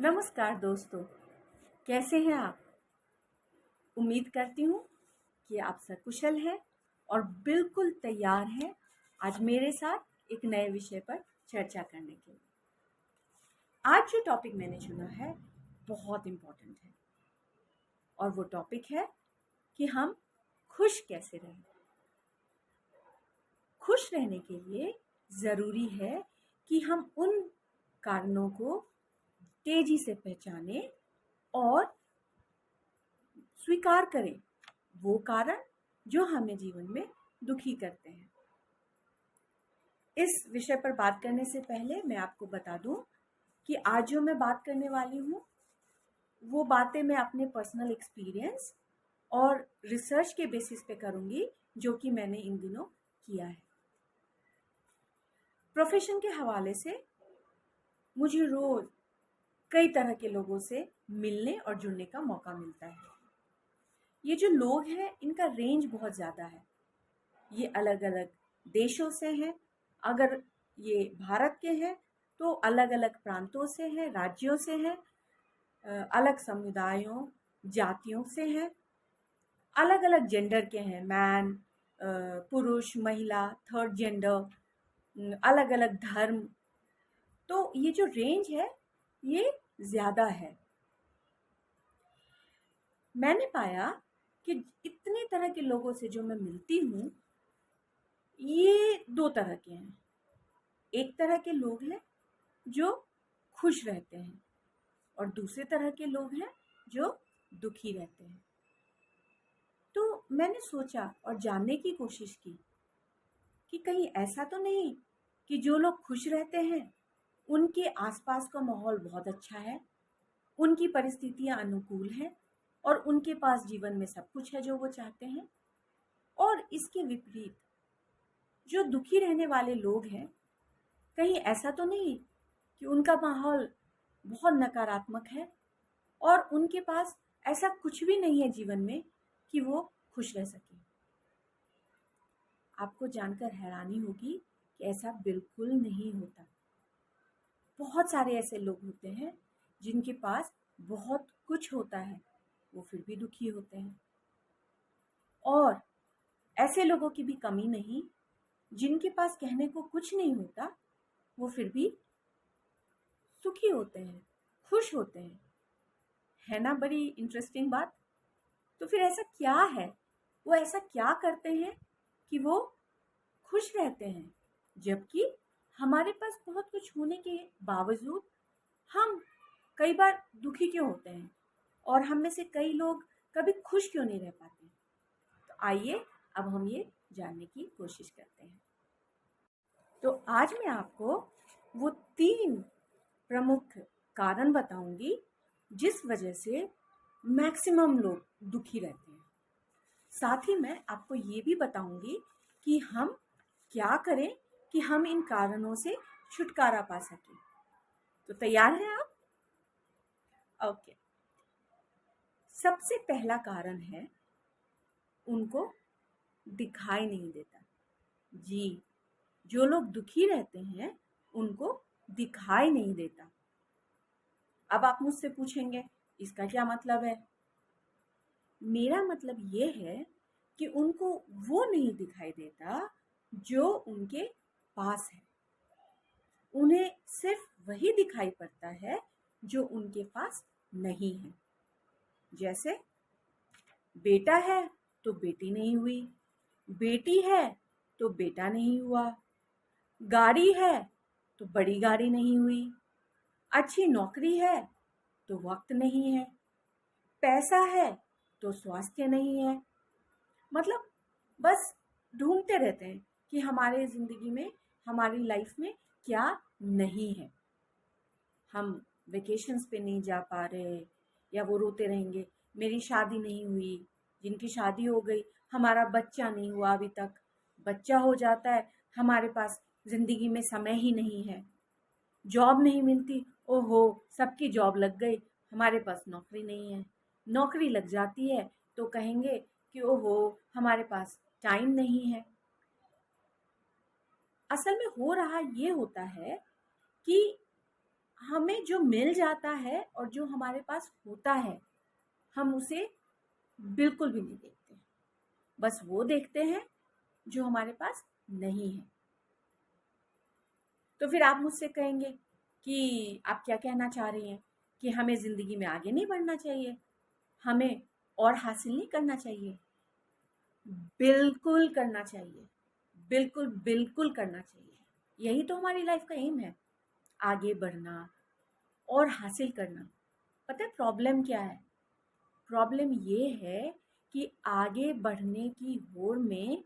नमस्कार दोस्तों, कैसे हैं आप? उम्मीद करती हूँ कि आप सकुशल हैं और बिल्कुल तैयार हैं आज मेरे साथ एक नए विषय पर चर्चा करने के लिए। आज जो टॉपिक मैंने चुना है बहुत इम्पोर्टेंट है और वो टॉपिक है कि हम खुश कैसे रहें। खुश रहने के लिए ज़रूरी है कि हम उन कारणों को तेजी से पहचानें और स्वीकार करें वो कारण जो हमें जीवन में दुखी करते हैं। इस विषय पर बात करने से पहले मैं आपको बता दूं कि आज जो मैं बात करने वाली हूँ वो बातें मैं अपने पर्सनल एक्सपीरियंस और रिसर्च के बेसिस पे करूँगी जो कि मैंने इन दिनों किया है। प्रोफेशन के हवाले से मुझे रोज़ कई तरह के लोगों से मिलने और जुड़ने का मौका मिलता है। ये जो लोग हैं इनका रेंज बहुत ज़्यादा है। ये अलग अलग देशों से हैं। अगर ये भारत के हैं तो अलग अलग प्रांतों से हैं, राज्यों से हैं, अलग समुदायों जातियों से हैं, अलग अलग जेंडर के हैं, मैन, पुरुष, महिला, थर्ड जेंडर, अलग अलग धर्म। तो ये जो रेंज है ये ज़्यादा है। मैंने पाया कि इतने तरह के लोगों से जो मैं मिलती हूँ ये दो तरह के हैं। एक तरह के लोग हैं जो खुश रहते हैं और दूसरे तरह के लोग हैं जो दुखी रहते हैं। तो मैंने सोचा और जानने की कोशिश की कि कहीं ऐसा तो नहीं कि जो लोग खुश रहते हैं उनके आसपास का माहौल बहुत अच्छा है, उनकी परिस्थितियां अनुकूल हैं और उनके पास जीवन में सब कुछ है जो वो चाहते हैं, और इसके विपरीत जो दुखी रहने वाले लोग हैं कहीं ऐसा तो नहीं कि उनका माहौल बहुत नकारात्मक है और उनके पास ऐसा कुछ भी नहीं है जीवन में कि वो खुश रह सके। आपको जानकर हैरानी होगी कि ऐसा बिल्कुल नहीं होता। बहुत सारे ऐसे लोग होते हैं जिनके पास बहुत कुछ होता है, वो फिर भी दुखी होते हैं। और ऐसे लोगों की भी कमी नहीं जिनके पास कहने को कुछ नहीं होता, वो फिर भी सुखी होते हैं, खुश होते हैं। है ना बड़ी इंटरेस्टिंग बात? तो फिर ऐसा क्या है, वो ऐसा क्या करते हैं कि वो खुश रहते हैं, जबकि हमारे पास बहुत कुछ होने के बावजूद हम कई बार दुखी क्यों होते हैं और हम में से कई लोग कभी खुश क्यों नहीं रह पाते? तो आइए अब हम ये जानने की कोशिश करते हैं। तो आज मैं आपको वो 3 प्रमुख कारण बताऊंगी जिस वजह से मैक्सिमम लोग दुखी रहते हैं। साथ ही मैं आपको ये भी बताऊंगी कि हम क्या करें कि हम इन कारणों से छुटकारा पा सकें। तो तैयार हैं आप? ओके। सबसे पहला कारण है उनको दिखाई नहीं देता। जी, जो लोग दुखी रहते हैं उनको दिखाई नहीं देता। अब आप मुझसे पूछेंगे इसका क्या मतलब है? मेरा मतलब ये है कि उनको वो नहीं दिखाई देता जो उनके पास है। उन्हें सिर्फ वही दिखाई पड़ता है जो उनके पास नहीं है। जैसे बेटा है तो बेटी नहीं हुई, बेटी है तो बेटा नहीं हुआ, गाड़ी है तो बड़ी गाड़ी नहीं हुई, अच्छी नौकरी है तो वक्त नहीं है, पैसा है तो स्वास्थ्य नहीं है। मतलब बस ढूंढते रहते हैं कि हमारे ज़िंदगी में, हमारी लाइफ में क्या नहीं है। हम वेकेशंस पे नहीं जा पा रहे या वो रोते रहेंगे मेरी शादी नहीं हुई, जिनकी शादी हो गई हमारा बच्चा नहीं हुआ अभी तक, बच्चा हो जाता है हमारे पास ज़िंदगी में समय ही नहीं है, जॉब नहीं मिलती, ओहो सबकी जॉब लग गई हमारे पास नौकरी नहीं है, नौकरी लग जाती है तो कहेंगे कि ओहो हमारे पास टाइम नहीं है। असल में हो रहा ये होता है कि हमें जो मिल जाता है और जो हमारे पास होता है, हम उसे बिल्कुल भी नहीं देखते, बस वो देखते हैं जो हमारे पास नहीं है। तो फिर आप मुझसे कहेंगे कि आप क्या कहना चाह रही हैं कि हमें ज़िंदगी में आगे नहीं बढ़ना चाहिए, हमें और हासिल नहीं करना चाहिए? बिल्कुल करना चाहिए, बिल्कुल, बिल्कुल करना चाहिए। यही तो हमारी लाइफ का एम है, आगे बढ़ना और हासिल करना। पता है प्रॉब्लम क्या है? प्रॉब्लम ये है कि आगे बढ़ने की होड़ में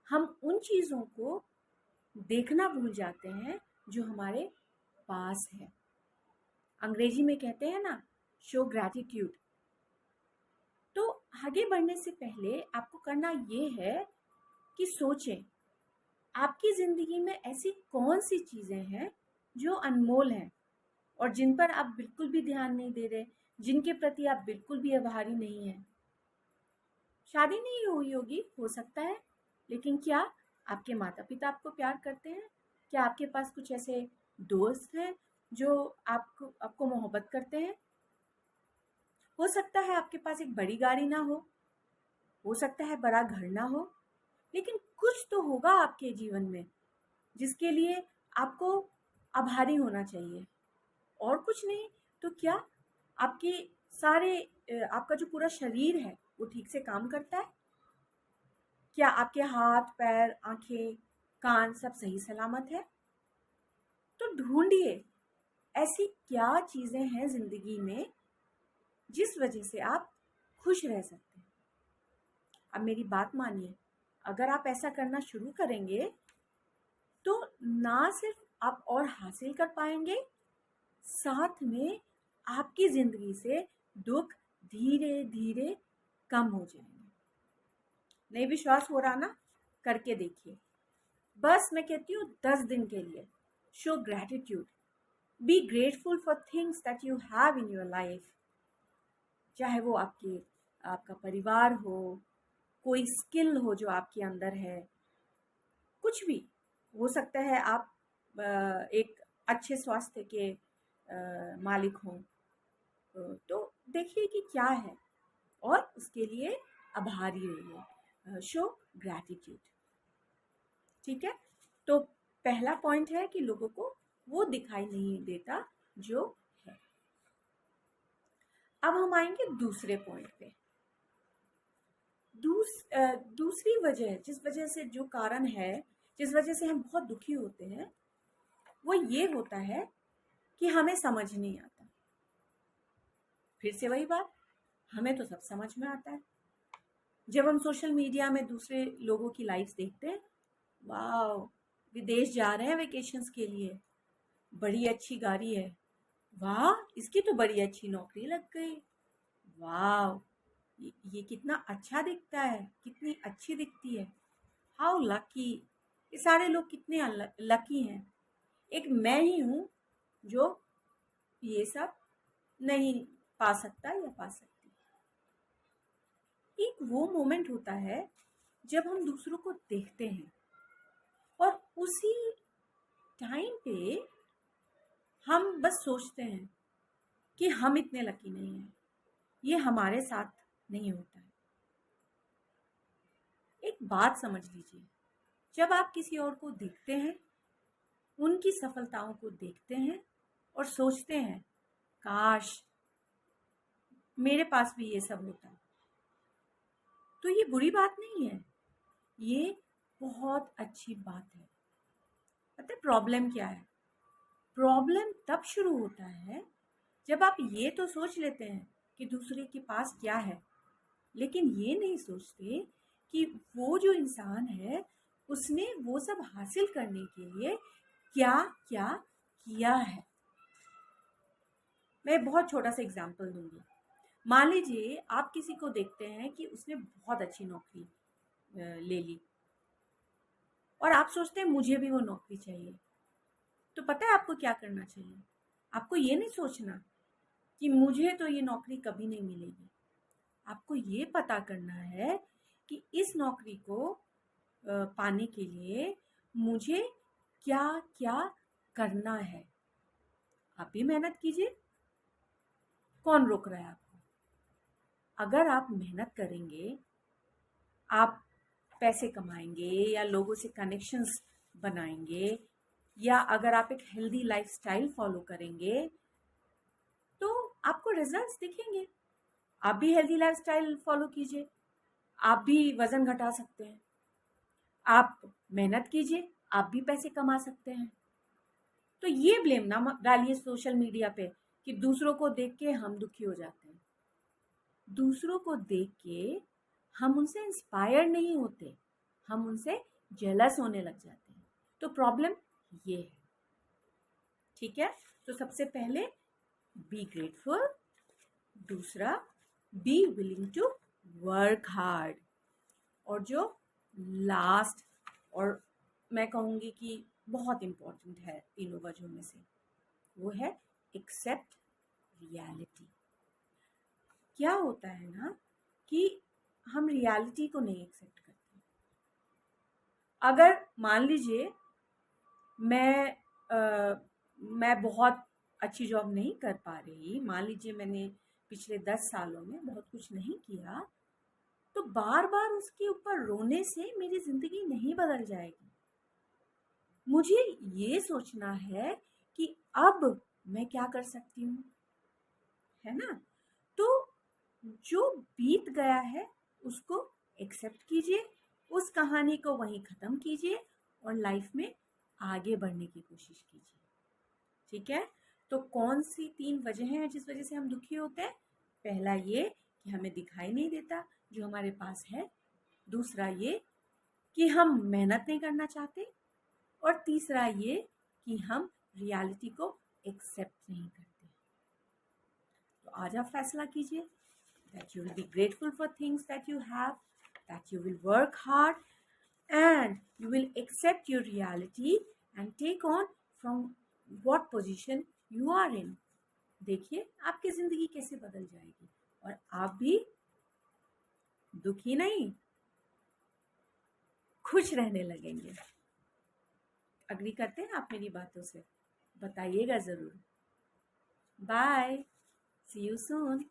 हम उन चीज़ों को देखना भूल जाते हैं जो हमारे पास है। अंग्रेजी में कहते हैं ना, शो ग्रैटिट्यूड। तो आगे बढ़ने से पहले आपको करना ये है कि सोचें, आपकी ज़िंदगी में ऐसी कौन सी चीज़ें हैं जो अनमोल हैं और जिन पर आप बिल्कुल भी ध्यान नहीं दे रहे, जिनके प्रति आप बिल्कुल भी आभारी नहीं हैं। शादी नहीं हुई होगी, हो सकता है, लेकिन क्या आपके माता पिता आपको प्यार करते हैं? क्या आपके पास कुछ ऐसे दोस्त हैं जो आपको आपको मोहब्बत करते हैं? हो सकता है आपके पास एक बड़ी गाड़ी ना हो सकता है बड़ा घर ना हो, लेकिन कुछ तो होगा आपके जीवन में जिसके लिए आपको आभारी होना चाहिए। और कुछ नहीं तो क्या आपके आपका जो पूरा शरीर है वो ठीक से काम करता है? क्या आपके हाथ, पैर, आंखें, कान सब सही सलामत है? तो ढूंढिए ऐसी क्या चीजें हैं जिंदगी में जिस वजह से आप खुश रह सकते हैं। अब मेरी बात मानिए, अगर आप ऐसा करना शुरू करेंगे तो ना सिर्फ आप और हासिल कर पाएंगे, साथ में आपकी जिंदगी से दुख धीरे धीरे कम हो जाएंगे। नहीं विश्वास हो रहा ना? करके देखिए। बस मैं कहती हूँ 10 दिन के लिए show gratitude, be grateful for things that you have in your life. चाहे वो आपका परिवार हो, कोई स्किल हो जो आपके अंदर है, कुछ भी हो सकता है। आप एक अच्छे स्वास्थ्य के मालिक हों, तो देखिए कि क्या है और उसके लिए आभारी रहिए। Show gratitude. ठीक है, तो पहला पॉइंट है कि लोगों को वो दिखाई नहीं देता जो है। अब हम आएंगे दूसरे पॉइंट पे। दूसरी वजह, जिस वजह से जो कारण है, जिस वजह से हम बहुत दुखी होते हैं, वो ये होता है कि हमें समझ नहीं आता। फिर से वही बात, हमें तो सब समझ में आता है। जब हम सोशल मीडिया में दूसरे लोगों की लाइफ्स देखते हैं, वाह, विदेश जा रहे हैं वेकेशंस के लिए, बड़ी अच्छी गाड़ी है, वाह इसकी तो बड़ी अच्छी नौकरी लग गई, वाह ये कितना अच्छा दिखता है, कितनी अच्छी दिखती है, हाउ लकी। ये सारे लोग कितने लकी हैं। एक मैं ही हूँ जो ये सब नहीं पा सकता या पा सकती। एक वो मोमेंट होता है जब हम दूसरों को देखते हैं और उसी टाइम पे हम बस सोचते हैं कि हम इतने लकी नहीं हैं, ये हमारे साथ नहीं होता है। एक बात समझ लीजिए, जब आप किसी और को देखते हैं, उनकी सफलताओं को देखते हैं और सोचते हैं काश मेरे पास भी ये सब होता, तो ये बुरी बात नहीं है, ये बहुत अच्छी बात है। पता है प्रॉब्लम क्या है? प्रॉब्लम तब शुरू होता है जब आप ये तो सोच लेते हैं कि दूसरे के पास क्या है, लेकिन ये नहीं सोचते कि वो जो इंसान है उसने वो सब हासिल करने के लिए क्या क्या किया है। मैं बहुत छोटा सा एग्जांपल दूंगी। मान लीजिए आप किसी को देखते हैं कि उसने बहुत अच्छी नौकरी ले ली और आप सोचते हैं मुझे भी वो नौकरी चाहिए। तो पता है आपको क्या करना चाहिए? आपको ये नहीं सोचना कि मुझे तो ये नौकरी कभी नहीं मिलेगी। आपको ये पता करना है कि इस नौकरी को पाने के लिए मुझे क्या क्या करना है। आप भी मेहनत कीजिए, कौन रोक रहा है आपको? अगर आप मेहनत करेंगे, आप पैसे कमाएंगे या लोगों से कनेक्शंस बनाएंगे, या अगर आप एक हेल्दी लाइफस्टाइल फॉलो करेंगे तो आपको रिजल्ट्स दिखेंगे। आप भी हेल्दी लाइफस्टाइल फॉलो कीजिए, आप भी वजन घटा सकते हैं। आप मेहनत कीजिए, आप भी पैसे कमा सकते हैं। तो ये ब्लेम ना डालिए सोशल मीडिया पे कि दूसरों को देख के हम दुखी हो जाते हैं। दूसरों को देख के हम उनसे इंस्पायर नहीं होते, हम उनसे जेलस होने लग जाते हैं। तो प्रॉब्लम ये है, ठीक है? तो सबसे पहले बी ग्रेटफुल, दूसरा be willing to work hard, और जो लास्ट और मैं कहूँगी कि बहुत इम्पोर्टेंट है तीनों वजहों में से, वो है एक्सेप्ट रियलिटी। क्या होता है ना कि हम रियलिटी को नहीं एक्सेप्ट करते। अगर मान लीजिए मैं बहुत अच्छी जॉब नहीं कर पा रही, मान लीजिए मैंने पिछले 10 सालों में बहुत कुछ नहीं किया, तो बार बार उसके ऊपर रोने से मेरी जिंदगी नहीं बदल जाएगी। मुझे ये सोचना है कि अब मैं क्या कर सकती हूँ, है ना? तो जो बीत गया है उसको एक्सेप्ट कीजिए, उस कहानी को वहीं ख़त्म कीजिए और लाइफ में आगे बढ़ने की कोशिश कीजिए, ठीक है? तो कौन सी 3 वजह हैं जिस वजह से हम दुखी होते हैं? पहला ये कि हमें दिखाई नहीं देता जो हमारे पास है, दूसरा ये कि हम मेहनत नहीं करना चाहते, और तीसरा ये कि हम रियलिटी को एक्सेप्ट नहीं करते। तो आज आप फैसला कीजिए that you will be grateful for things that you have, that you will work hard, and you will accept your reality and take on from what position you are in. देखिए आपकी ज़िंदगी कैसे बदल जाएगी और आप भी दुखी नहीं, खुश रहने लगेंगे। अग्री करते हैं आप मेरी बातों से? बताइएगा ज़रूर। Bye, see you soon.